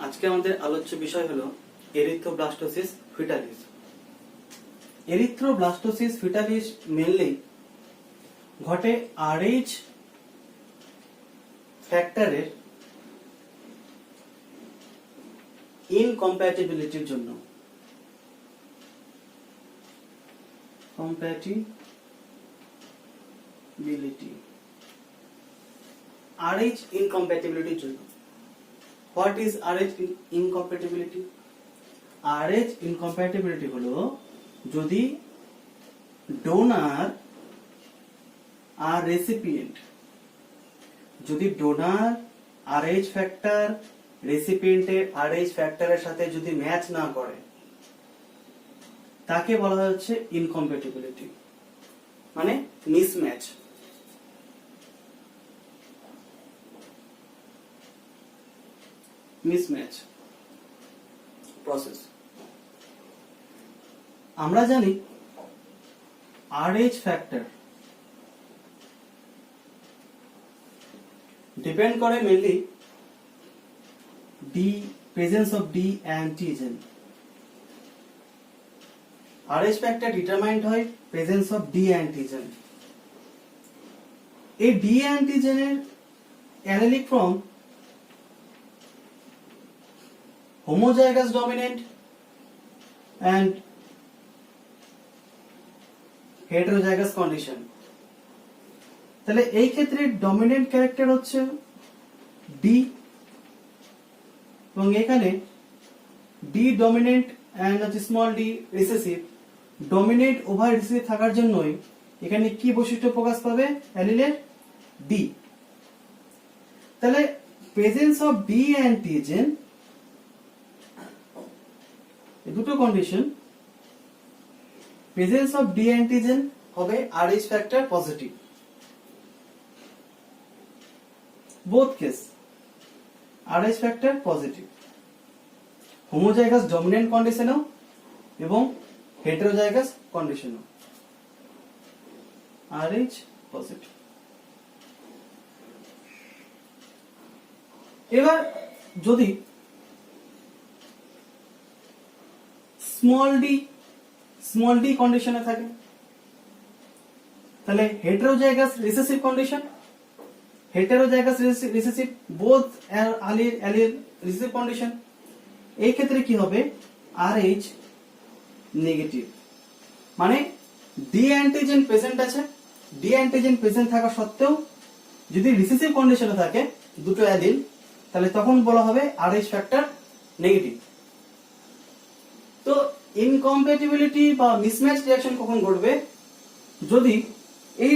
আজকে আমাদের আলোচ্য বিষয় হলো erythroblastosis fetalis. Erythroblastosis fetalis mainly ঘটে RH ফ্যাক্টরের ইনকম্প্যাটিবিলিটির জন্য। RH incompatibilityর জন্য। What is RH incompatibility? RH incompatibility হলো যদি ডোনার আর রেসিপিয়েন্ট, যদি ডোনার RH ফ্যাক্টর রেসিপিয়েন্টের RH ফ্যাক্টরের সাথে যদি ম্যাচ না করে তাকে বলা হচ্ছে ইনকম্প্যাটিবিলিটি, মানে মিসম্যাচ। Mismatch process. আমরা জানি RH ফ্যাক্টর ডিপেন্ড করে mainly presence of D antigen। RH factor determined হয় প্রেজেন্স অফ D antigen। এই D antigen-এর allelic form homozygous dominant and heterozygous condition। তাহলে এই ক্ষেত্রে ডমিনেন্ট ক্যারেক্টার হচ্ছে D, এবং এখানে D ডমিনেন্ট এন্ড হচ্ছে small d recessive. Dominant over recessive থাকার জন্যই এখানে কি বৈশিষ্ট্য প্রকাশ পাবে অ্যালিলের? D। তাহলে প্রেজেন্স অফ D অ্যান্টিজেন, দুটো condition, presence of D antigen হবে RH factor positive. Both case RH factor positive, homozygous dominant কন্ডিশনেও এবং হেটেরোজাইগাস কন্ডিশনেও RH পজিটিভ। এবার যদি স্মল d কন্ডিশনে থাকে তাহলে heterozygous recessive condition, heterozygous recessive both allele recessive condition. এই ক্ষেত্রে কি হবে? RH নেগেটিভ, মানে D অ্যান্টিজেন প্রেজেন্ট আছে। D অ্যান্টিজেন প্রেজেন্ট থাকা সত্ত্বেও যদি রিসেসিভ কন্ডিশনে থাকে দুটো অ্যালিল, তাহলে তখন বলা হবে RH ফ্যাক্টর নেগেটিভ। তো ইনকম্প্যাটিবিলিটি বা মিসম্যাচ রিঅ্যাকশন কখন ঘটবে? যদি এই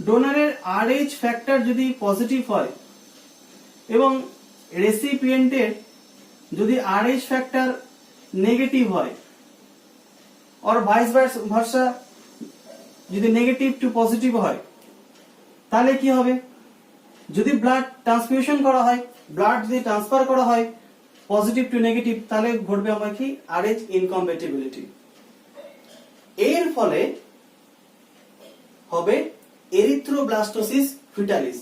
ডোনারের RH ফ্যাক্টর যদি পজিটিভ হয় এবং রেসিপিয়েন্টের যদি RH ফ্যাক্টর নেগেটিভ হয়, আর ভাইস ভার্সা যদি নেগেটিভ টু পজিটিভ হয়, তাহলে কি হবে? যদি ব্লাড ট্রান্সফিউশন করা হয়, ব্লাড যদি ট্রান্সফার করা হয় পজিটিভ টু নেগেটিভ, তাহলে ঘটবে আমার কি? RH incompatibility. এর ফলে হবে এরিথ্রোব্লাস্টোসিস ফিটালিস।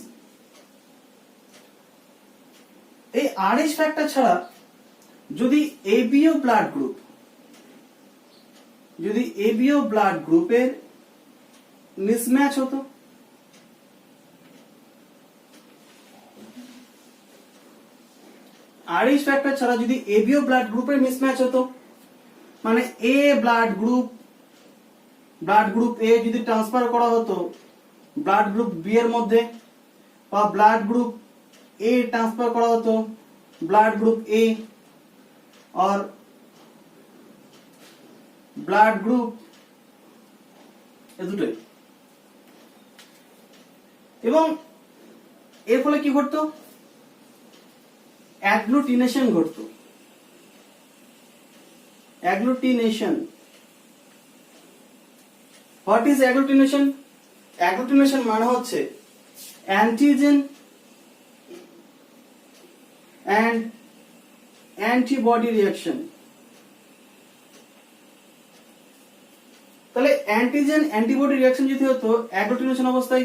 এই RH ফ্যাক্টর ছাড়া যদি ABO ব্লাড গ্রুপের মিসম্যাচ হতো, RH ফ্যাক্টর ছাড়া যদি ABO ব্লাড গ্রুপের মিসম্যাচ হতো, মানে A ব্লাড গ্রুপ A যদি ট্রান্সফার করা হতো ব্লাড গ্রুপ B এর মধ্যে, বা ব্লাড গ্রুপ A ট্রান্সফার করা হতো ব্লাড গ্রুপ A, আর ব্লাড গ্রুপ দুটোই, এবং এর ফলে কি ঘটতো? অ্যাগ্লুটিনেশন ঘটতো। Agglutination, what is agglutination? Agglutination মানে হচ্ছে অ্যান্টিজেন and antibody reaction। তাহলে অ্যান্টিজেন অ্যান্টিবডি রিঅ্যাকশন যদি হতো, অ্যাগ্লুটিনেশন অবস্থায়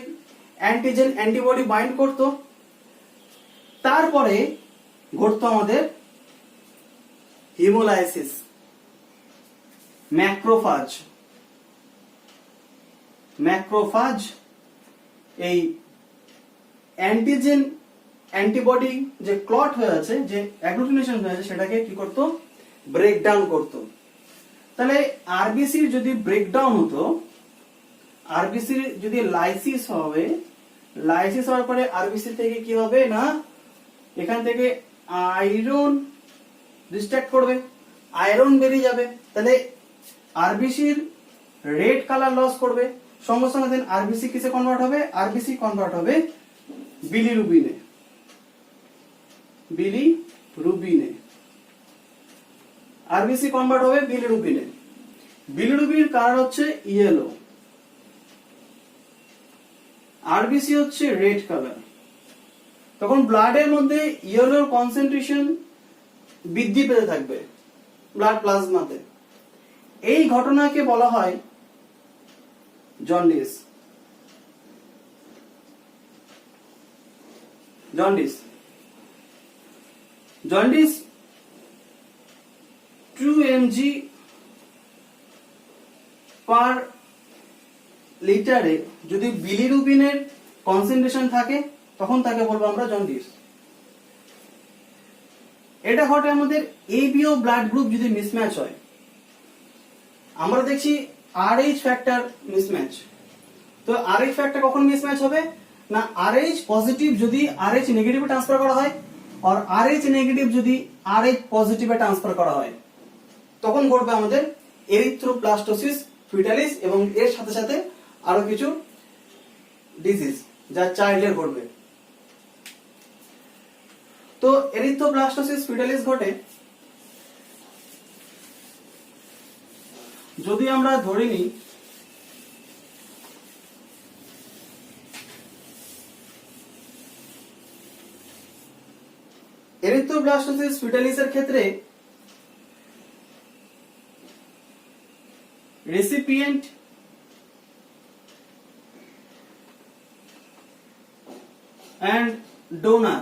অ্যান্টিজেন অ্যান্টিবডি বাইন্ড করতো তারপরে ঘটতো আমাদের হিমোলাইসিস, ম্যাক্রোফাজ এই অ্যান্টিজেন অ্যান্টিবডি যে ক্লট হয়ে আছে, যে অ্যাগ্লুটিনেশন হয়ে আছে, সেটাকে কি করতো? ব্রেকডাউন করতো। তাহলে আরবিসির যদি ব্রেকডাউন হতো, আরবিসির যদি লাইসিস হবে, লাইসিস হওয়ার পরে আরবিসি থেকে কি হবে না, এখান থেকে আয়রন ডিস্ট্রাক্ট করবে, আয়রন বেরিয়ে যাবে। তাহলে আরবিসির রেড কালার লস করবে, সঙ্গে সঙ্গে দেন আরবিসি কিসে কনভার্ট হবে? আরবিসি কনভার্ট হবে বিলিরুবিনে, বিলিরুবিনে। আরবিসি কনভার্ট হবে বিলিরুবিনে। বিলিরুবিনের কালার হচ্ছে ইয়েলো, আরবিসি হচ্ছে রেড কালার। তখন ব্লাডের মধ্যে ইয়েলোর কনসেন্ট্রেশন বৃদ্ধি পেতে থাকবে ব্লাড প্লাজমাতে। এই ঘটনাকে বলা হয় জন্ডিস। জন্ডিস 2 mg পার লিটারে যদি বিলিরুবিনের কনসেন্ট্রেশন থাকে, তখন তাকে বলবো আমরা জন্ডিস। এটা ঘটে আমাদের এবিও ব্লাড গ্রুপ যদি মিসম্যাচ হয়। আমরা দেখছি আরএইচ ফ্যাক্টর মিসম্যাচ। তো আরএইচ ফ্যাক্টর কখন মিসম্যাচ হবে না, আরএইচ পজিটিভ যদি আরএইচ নেগেটিভে ট্রান্সফার করা হয়, আর আরএইচ নেগেটিভ যদি আরএইচ পজিটিভে ট্রান্সফার করা হয়, তখন ঘটবে আমাদের এরিথ্রোপ্লাস্টোসিস ফিটালিস, এবং এর সাথে সাথে আরো কিছু ডিজিজ যা চাইল্ডের ঘটবে। তো এরিথ্রোপ্লাস্টোসিস ফিটালিস ঘটে যদি আমরা ধরে নিই এরিথ্রোপ্লাস্টোসিস ফিটালিসের ক্ষেত্রে রেসিপিয়েন্ট and donor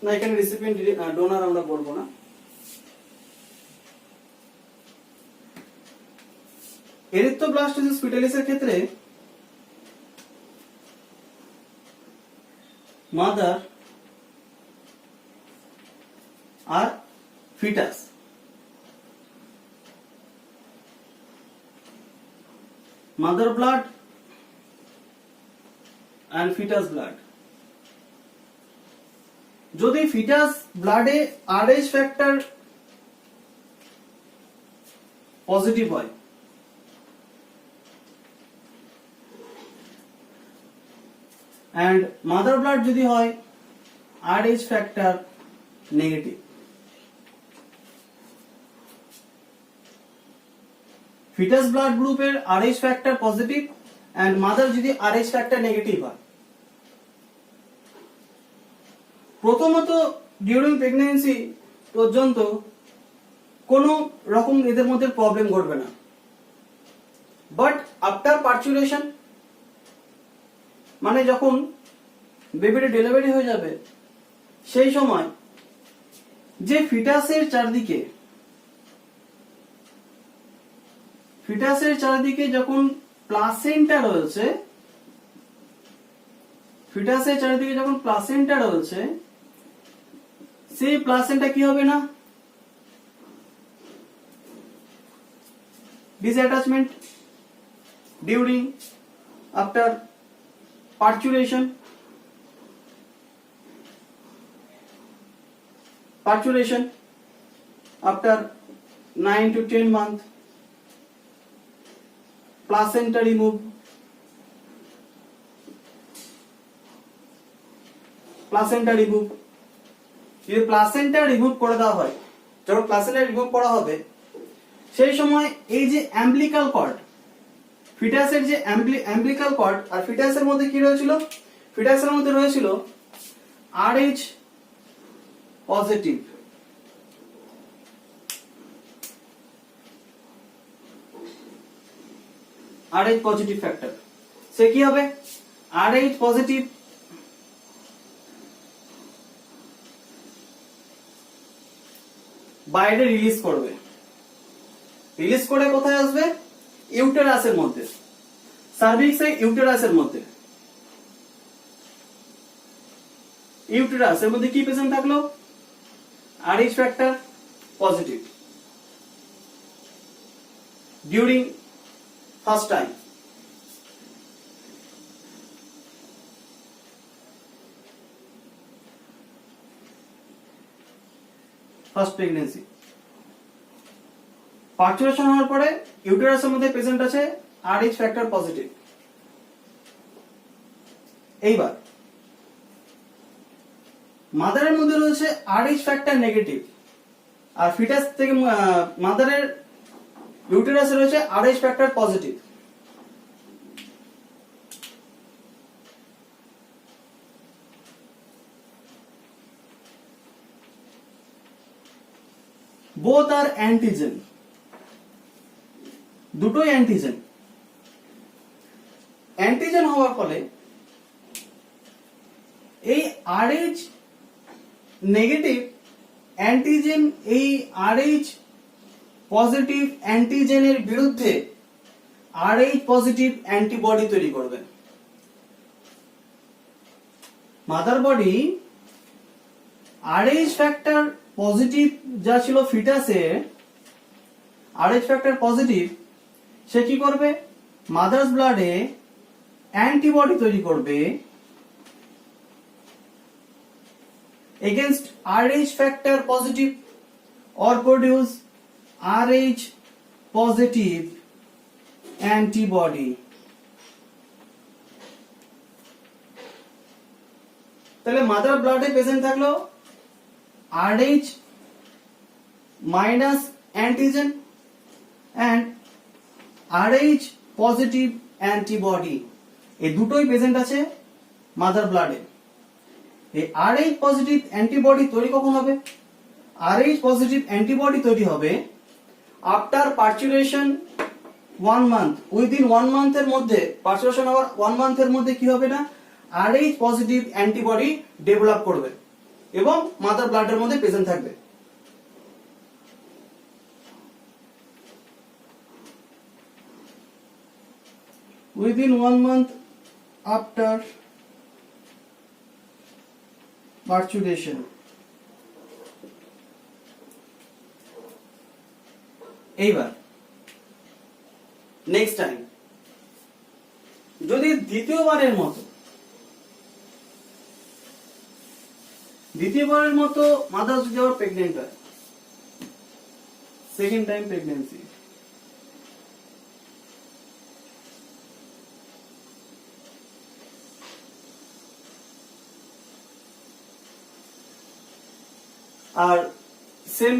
না, এখানে রেসিপিয়েন্ট ডোনার আমরা বলবো না। এরিথ্রোব্লাস্টোসিস ফিটালিসের ক্ষেত্রে মাদার আর fetus, mother blood and fetus blood। যদি ফিটাস ব্লাডে আরএইচ ফ্যাক্টর পজিটিভ হয়, and mother blood যদি হয় RH factor negative, fetus blood গ্রুপের RH factor positive and mother যদি আরএইচ ফ্যাক্টর নেগেটিভ হয়, প্রথমত ডিউরিং প্রেগন্যান্সি পর্যন্ত কোনো রকম এদের মধ্যে প্রবলেম ঘটবে না। বাট আফটার পার্চুরেশন, মানে যখন বেবির ডেলিভারি হয়ে যাবে, সেই সময় যে ফিটাসের চারিদিকে যখন প্লাসেন্টা রয়েছে, সেই প্লাসেন্টা কি হবে না, disattachment during after parturition after 9 to 10 months, placenta remove, যদি প্লাসেন্টা রিমুভ করে দেওয়া হয়, যখন প্লাসেন্টা রিমুভ করা হবে, সেই সময় এই যে অ্যাম্বিলিকাল কর্ড, ফিটাসের যে অ্যাম্বিলিকাল কর্ড আর ফিটাসের মধ্যে কি রয়েছিল, ফিটাসের মধ্যে রয়েছিল RH positive RH positive factor, সে কি হবে RH পজিটিভ বাইরে রিলিজ করবে, রিলিজ করে কোথায় আসবে ইউটেরাসের মধ্যে, সার্ভিক্সে ইউটেরাসের মধ্যে। ইউটেরাসের মধ্যে কি প্রেজেন্ট থাকলো RH factor positive during first time. First pregnancy parturition হওয়ার পরে ইউটেরাসের মধ্যে প্রেজেন্ট আছে RH ফ্যাক্টর পজিটিভ। এইবার মাদারের মধ্যে রয়েছে RH ফ্যাক্টর নেগেটিভ, আর ফিটাস থেকে মাদারের ইউটেরাসে রয়েছে RH ফ্যাক্টর পজিটিভ। বোথ আর অ্যান্টিজেন, দুটোই অ্যান্টিজেন। অ্যান্টিজেন হওয়ার ফলে এই RH নেগেটিভ অ্যান্টিজেন এই RH পজিটিভ অ্যান্টিজেনের বিরুদ্ধে RH পজিটিভ অ্যান্টিবডি তৈরি করবে। Mother body RH factor positive যা ছিল ফিটাসে, RH ফ্যাক্টর পজিটিভ, সে কি করবে মাদার্স ব্লাডে অ্যান্টিবডি তৈরি করবে against RH factor positive or produce RH positive antibody। তাহলে মাদার ব্লাডে প্রেজেন্ট থাকলো RH minus antigen and RH positive antibody, এই দুটোই প্রেজেন্ট আছে মাদার ব্লাডে। এই RH পজিটিভ অ্যান্টিবডি তৈরি কখন হবে? RH পজিটিভ অ্যান্টিবডি তৈরি হবে আফটার পার্চুরেশন 1 মান্থ, উইদিন 1 মান্থের মধ্যে, পার্চুরেশন হওয়ার 1 মান্থের মধ্যে কি হবে না RH পজিটিভ অ্যান্টিবডি ডেভেলপ করবে এবং মাদার ব্লাডের মধ্যে প্রেজেন্ট থাকবে। Within 1 month after parturition. এইবার নেক্সট টাইম যদি দ্বিতীয়বারের মতো মাদার যদি আবার প্রেগনেন্ট হয়, সেকেন্ড টাইম প্রেগনেন্সি, আর সেম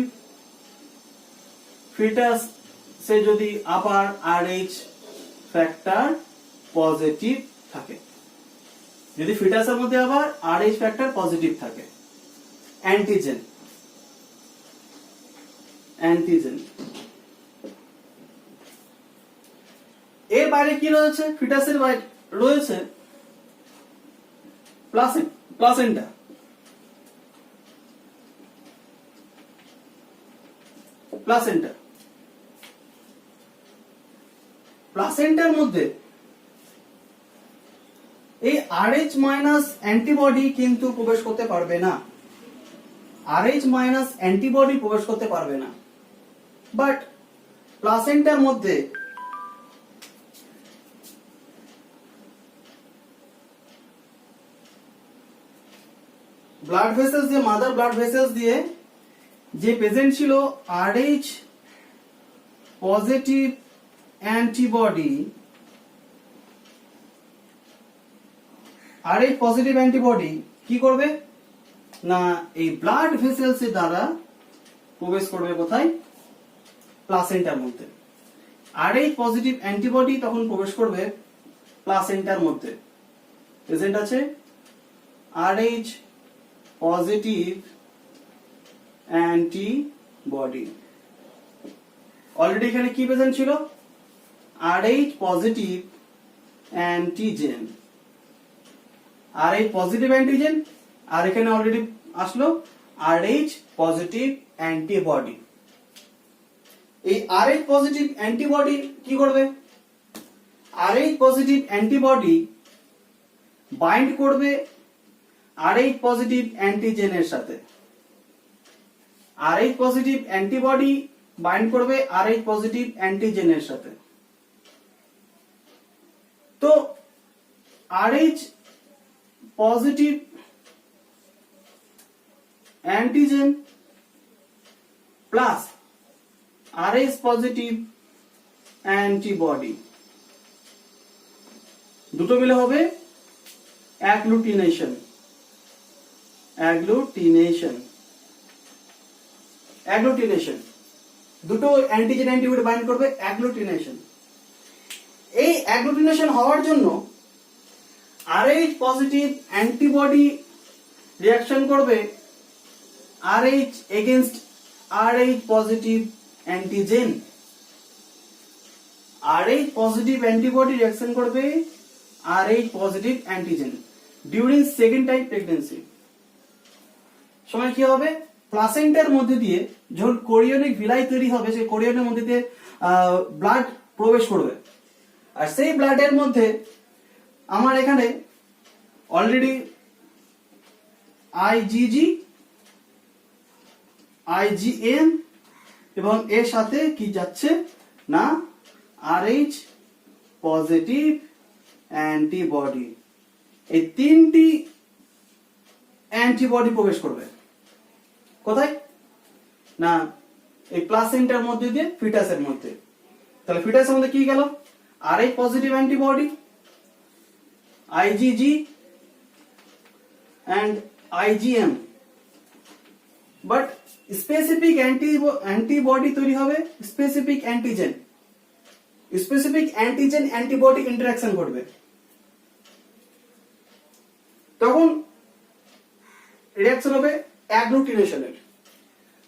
ফিটাস সে যদি আবার RH ফ্যাক্টর পজিটিভ থাকে, যদি ফিটাসের মধ্যে আবার RH ফ্যাক্টর পজিটিভ থাকে, অ্যান্টিজেন এর বাইরে কি রয়েছে? ফিটাসের বাইরে রয়েছে প্লাসেন্টা। প্লাসেন্টার মধ্যে এই RH মাইনাস অ্যান্টিবডি কিন্তু প্রবেশ করতে পারবে না, RH মাইনাস অ্যান্টিবডি প্রবেশ করতে পারবে না। বাট প্লাসেন্টার মধ্যে ব্লাড ভেসেলস দিয়ে, মাদার ব্লাড ভেসেলস দিয়ে যে প্রেজেন্ট ছিল RH positive antibody, RH positive antibody কি করবে না এই ব্লাড ভেসেলস এর দ্বারা প্রবেশ করবে কোথায়? প্লাসেন্টার মধ্যে। RH পজিটিভ অ্যান্টিবডি তখন প্রবেশ করবে প্লাসেন্টার মধ্যে। প্রেজেন্ট আছে RH পজিটিভ অ্যান্টিবডি। অলরেডি এখানে কি প্রেজেন্ট ছিল? RH positive antigen, RH positive antigen, আর এখানে অলরেডি আসলো RH পজিটিভ অ্যান্টিবডি। এই RH পজিটিভ অ্যান্টিবডি কি করবে? RH পজিটিভ অ্যান্টিবডি বাইন্ড করবে RH পজিটিভ অ্যান্টিজেনের সাথে। RH পজিটিভ অ্যান্টিবডি বাইন্ড করবে RH পজিটিভ অ্যান্টিজেনের সাথে। তো RH positive antigen plus RH positive antibody দুটো মিলে হবে অ্যাগ্লুটিনেশন। অ্যাগ্লুটিনেশন, অ্যাগ্লুটিনেশন, দুটো অ্যান্টিজেন অ্যান্টিবডি বাইন্ড করবে, অ্যাগ্লুটিনেশন। এই অ্যাগ্লুটিনেশন হওয়ার জন্য RH পজিটিভ অ্যান্টিবডি রিঅ্যাকশন করবে RH against RH positive antigen. RH positive antibody reaction করবে RH positive antigen during second time pregnancy. সময় কি হবে? প্লাসেন্টার মধ্যে দিয়ে যখন কোরিয়নিক ভিলাই তৈরি হবে, সেই কোরিয়নের মধ্যে দিয়ে ব্লাড প্রবেশ করবে, আর সেই ব্লাডের মধ্যে আমার এখানে অলরেডি IgG, IgM এবং এর সাথে কি যাচ্ছে না RH পজিটিভ অ্যান্টিবডি। এই তিনটি অ্যান্টিবডি প্রবেশ করবে কোথায়? না এই প্লাসেন্টার মধ্যে দিয়ে ফিটাসের মধ্যে। তাহলে ফিটাসের মধ্যে কি গেল? RH positive antibody, IgG and IgM, but specific antibody তৈরি হবে, specific antigen, specific antigen antibody interaction ঘটবে। তখন রিঅ্যাকশন হবে অ্যাগ্লুটিনেশনের,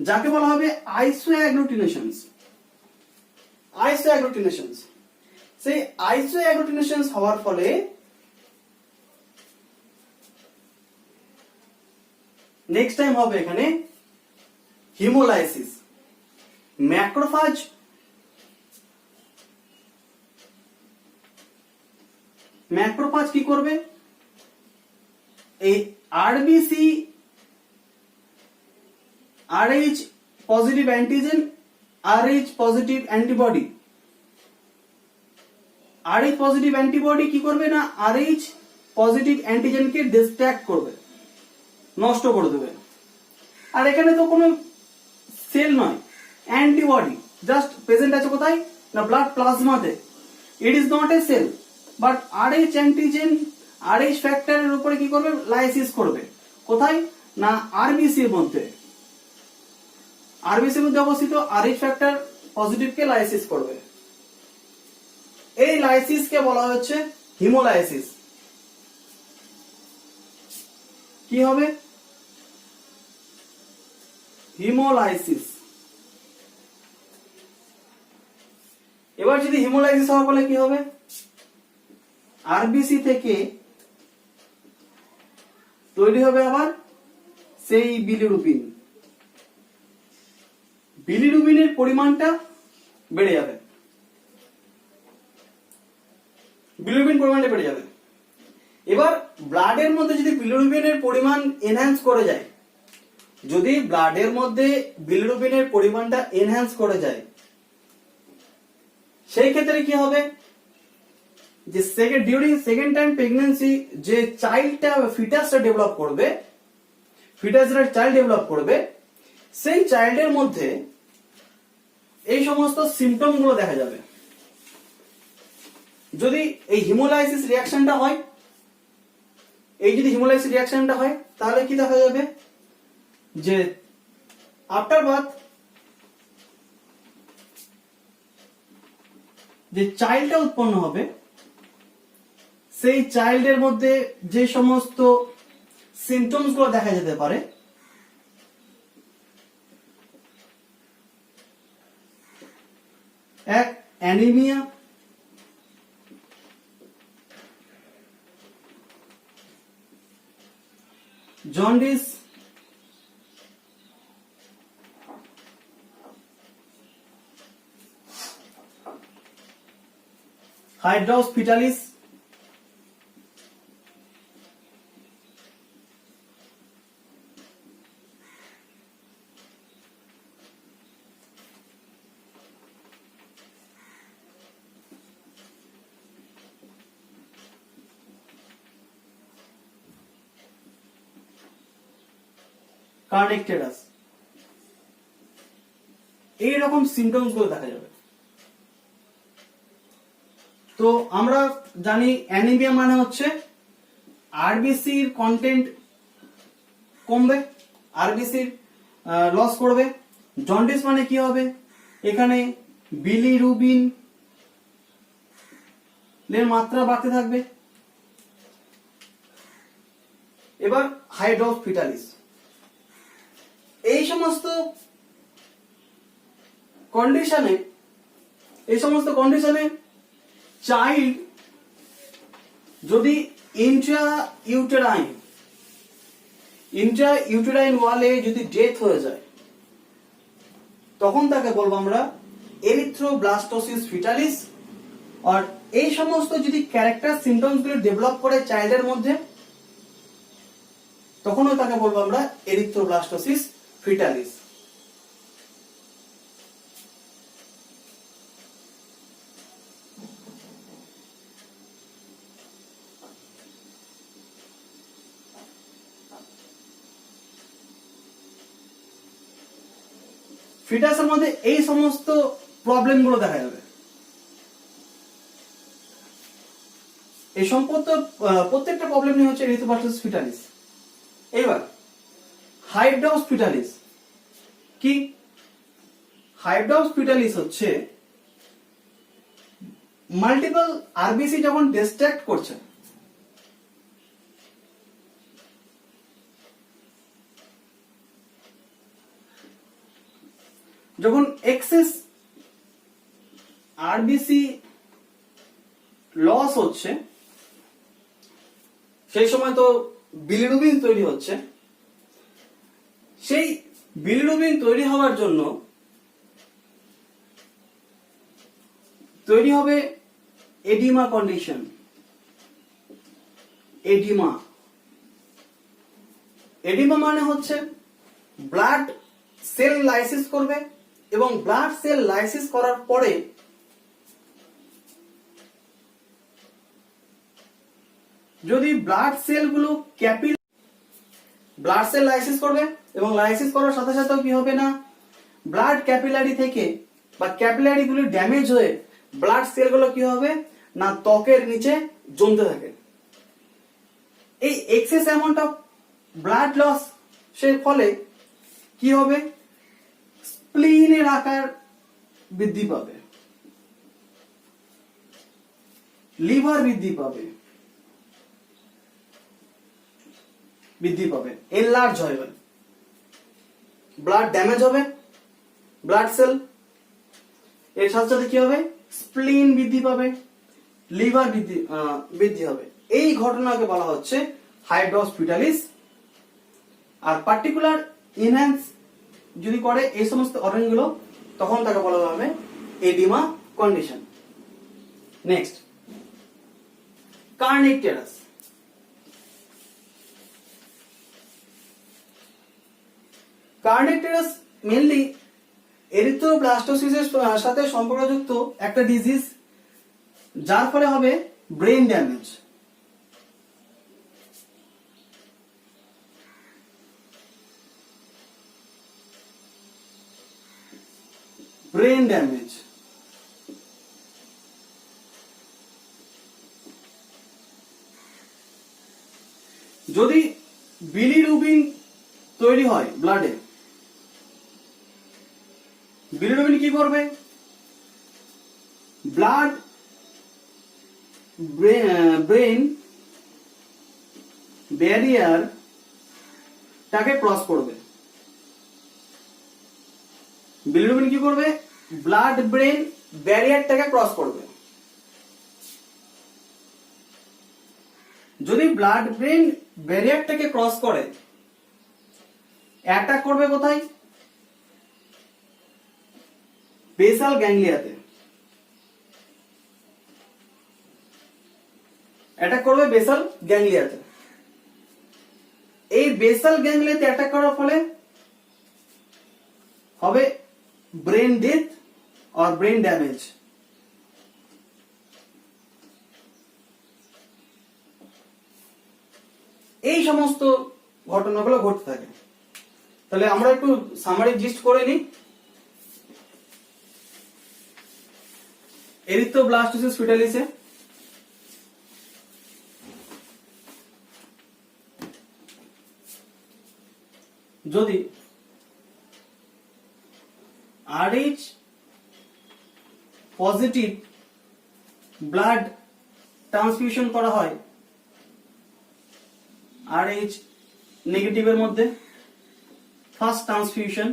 যাকে বলা হবে আইসোঅ্যাগ্লুটিনেশনস। আইসোঅ্যাগ্লুটিনেশনস, সেই আইসোঅ্যাগ্লুটিনেশনস হওয়ার ফলে নেক্সট টাইম হবে এখানে হিমোলাইসিস। ম্যাক্রোফাজ কি করবে? এই RBC RH positive antigen, RH positive antibody, RH positive antibody কি করবে না RH পজিটিভ অ্যান্টিজেনকে ডিস্ট্রাক্ট করবে, নষ্ট করে দেবে। আর এখানে তো কোনো সেল নয়, অ্যান্টিবডি জাস্ট প্রেজেন্ট আছে কোথায় না ব্লাড প্লাজমাতে। It is not a cell, but RH antigen RH ফ্যাক্টরের উপরে কি করবে? লাইসিস করবে। কোথায় না আরবিসি এর মধ্যে। আরবিসি এর মধ্যে অবস্থিত RH ফ্যাক্টর পজিটিভকে লাইসিস করবে। এই লাইসিসকে বলা হচ্ছে হিমোলাইসিস। কি হবে? হিমোলাইসিস। এবার যদি হিমোলাইসিস হওয়ার ফলে কি হবে? আরবিসি থেকে তৈরি হবে আবার সেই বিলিরুবিন। বিলিরুবিনের পরিমাণটা বেড়ে যাবে, বিলিরুবিন পরিমাণটা বেড়ে যাবে। এবার ব্লাডের মধ্যে যদি বিলিরুবিনের পরিমাণ এনহ্যান্স করে যায়, যদি ব্লাডের মধ্যে বিলিরুবিনের পরিমাণটা এনহ্যান্স করে যায়, সেই ক্ষেত্রে কি হবে? যে ডিউরিং সেকেন্ড টাইম প্রেগন্যান্সি যে চাইল্ডটা ফিটাসটা ডেভেলপ করবে, ফিটাসটা চাইল্ড ডেভেলপ করবে, সেই চাইল্ডের মধ্যে এই সমস্ত সিম্পটম গুলো দেখা যাবে। যদি এই হিমোলাইসিস রিঅ্যাকশনটা হয়, এই যদি হিমোলাইসিস রিঅ্যাকশনটা হয়, তাহলে কি দেখা যাবে? যে আফটার বার্থ যে চাইল্ডটা উৎপন্ন হবে, সেই চাইল্ডের মধ্যে যে সমস্ত সিমটমস গুলো দেখা যেতে পারে, এক অ্যানিমিয়া, জন্ডিস, হাইড্রাউস ফিটালিস, কার্নেকটেরাস, এইরকম সিমটমস গুলো দেখা যাবে। তো আমরা জানি অ্যানিমিয়া মানে হচ্ছে আরবিসির কন্টেন্ট কমবে, আরবিসির লস করবে। জন্ডিস মানে কি হবে, এখানে বিলিরুবিন এর মাত্রা বাড়তে থাকবে। এবার হাইড্রাউস ফিটালিস, এই সমস্ত কন্ডিশনে চাইল্ড যদি ইন্ট্রা-ইউটেরাইন ওয়ালে যদি ডেথ হয়ে যায়, তখন তাকে বলবো আমরা এরিথ্রোব্লাস্টোসিস ফিটালিস। আর এই সমস্ত যদি ক্যারেক্টার সিমটমস গুলো ডেভেলপ করে চাইল্ডের মধ্যে, তখনও তাকে বলবো আমরা এরিথ্রোব্লাস্টোসিস ফিটালিস। ফিটাসের মধ্যে এই সমস্ত প্রবলেম গুলো দেখা যাবে। এই সম্পর্ক প্রত্যেকটা প্রবলেম নিয়ে হচ্ছে এরিথ্রোব্লাস্টোসিস ফিটালিস। এবার হাইড্রাউস ফিটালিস কি? হাইড্রাউস ফিটালিস হচ্ছে মাল্টিপল আরবিসি যখন ডিস্ট্রাক্ট করছে, যখন এক্সেস আরবিসি লস হচ্ছে, সেই সময় তো বিলিরুবিন তৈরি হচ্ছে। সেই বিলিরুবিন তৈরি হওয়ার জন্য তৈরি হবে এডিমা কন্ডিশন। এডিমা মানে হচ্ছে ব্লাড সেল লাইসিস করবে, এবং ব্লাড সেল লাইসিস করার পরে যদি ব্লাড সেলগুলো ব্লাড সেল লাইসিস করবে, এবং লাইসিস করার সাথে সাথে কি হবে না, ব্লাড ক্যাপিলারি থেকে বা ক্যাপিলারি গুলো ড্যামেজ হয়ে ব্লাড সেলগুলো কি হবে না, ত্বকের নিচে জমতে থাকে। এই excess amount of blood loss এর ফলে কি হবে, স্প্লিনের আকার বৃদ্ধি পাবে, লিভার বৃদ্ধি পাবে, এনলার্জ হবে, ব্লাড ড্যামেজ হবে, ব্লাড সেল, এর সাথে সাথে কি হবে, স্প্লিন বৃদ্ধি পাবে, লিভার বৃদ্ধি হবে। এই ঘটনাকে বলা হচ্ছে হাইড্রাউস ফিটালিস। আর পার্টিকুলার ইনহ্যান্স যদি করে এই সমস্ত অর্গান গুলো, তখন তাকে বলা হবে এডিমা কন্ডিশন। নেক্সট, কার্নেকটেরাস। কার্নেকটেরাস মেইনলি এরিথ্রোব্লাস্টোসিসের সাথে সম্পর্কযুক্ত একটা ডিজিজ, যার ফলে হবে ব্রেন ড্যামেজ। যদি বিলিরুবিন তৈরি হয় ব্লাডে, বিলিরুবিন কি করবে, ব্লাড ব্রেন ব্যারিয়ার টাকে ক্রস করবে। বিলিরুবিন কি করবে, ব্লাড ব্রেন ব্যারিয়ারটাকে ক্রস করবে। যদি ব্লাড ব্রেন ব্যারিয়ারটাকে ক্রস করে, অ্যাটাক করবে কোথায়? বেসাল গ্যাংলিয়াতে। অ্যাটাক করবে বেসাল গ্যাংলিয়াতে। এই বেসাল গ্যাংলিয়াতে অ্যাটাক করার ফলে হবে ব্রেন ডেথ আর ব্রেন ড্যামেজ। এই সমস্ত ঘটনাগুলো ঘটতে থাকে। তাহলে আমরা একটু সামারি জিস্ট করে নিই। এরিথ্রোব্লাস্টোসিস ফিটালিসে যদি RH পজিটিভ ব্লাড ট্রান্সফিউশন করা হয় RH নেগেটিভের মধ্যে, ফার্স্ট ট্রান্সফিউশন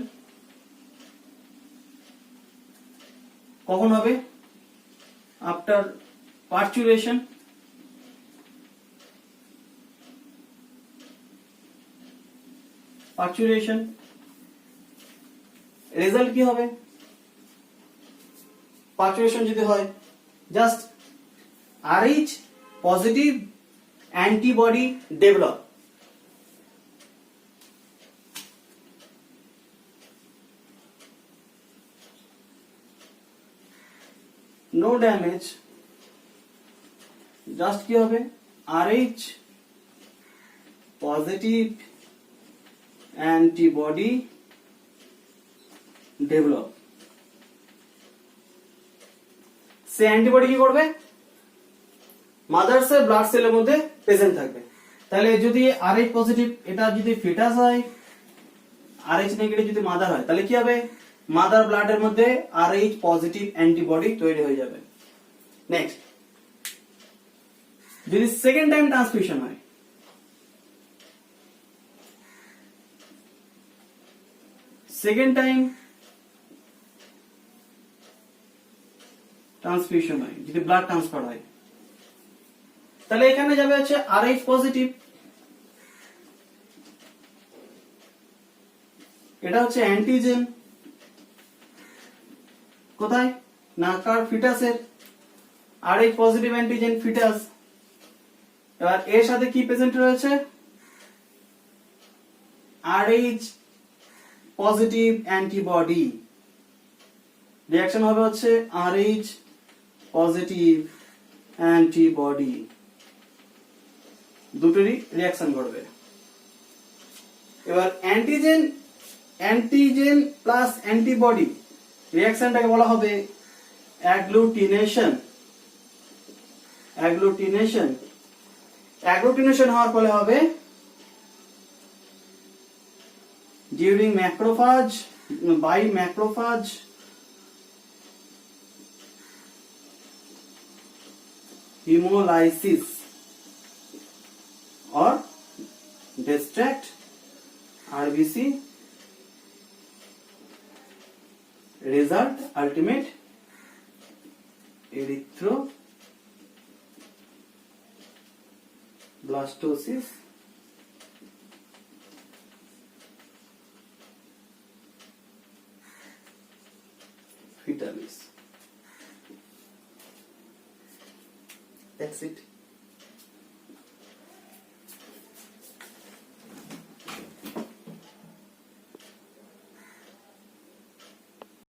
কখন হবে? After parturition. রেজাল্ট কি হবে? পার্চুরেশন যদি হয়, just RH positive antibody develop. No damage, just কি হবে? RH positive antibody develop. সে অ্যান্টিবডি কি করবে? মাদার্সের ব্লাড সেলের মধ্যে প্রেজেন্ট থাকবে। তাহলে যদি RH পজিটিভ এটা যদি ফিটাস হয়, RH নেগেটিভ যদি মাদার হয়, তাহলে কি হবে? মাদার ব্লাডের মধ্যে RH পজিটিভ অ্যান্টিবডি তৈরি হয়ে যাবে। নেক্সট, যদি সেকেন্ড টাইম ট্রান্সফিউশন হয়, সেকেন্ড টাইম ট্রান্সফিউশন হয়, যদি ব্লাড ট্রান্সফার হয়, তাহলে এখানে যাবে হচ্ছে RH পজিটিভ, এটা হচ্ছে অ্যান্টিজেন কোথায়? না কার? ফিটাসের। RH positive antigen foetus. এবার এর সাথে কি প্রেজেন্ট রয়েছে? RH positive antibody. রিঅ্যাকশন হবে হচ্ছে RH পজিটিভ অ্যান্টিবডি, দুটোরই রিঅ্যাকশন ঘটবে। এবার অ্যান্টিজেন প্লাস অ্যান্টিবডি রিঅ্যাকশনটাকে বলা হবে অ্যাগ্লুটিনেশন। অ্যাগ্লুটিনেশন হওয়ার ফলে হবে during macrophage, by macrophage hemolysis or distract RBC, result ultimate erythroblastosis fetalis. That's it.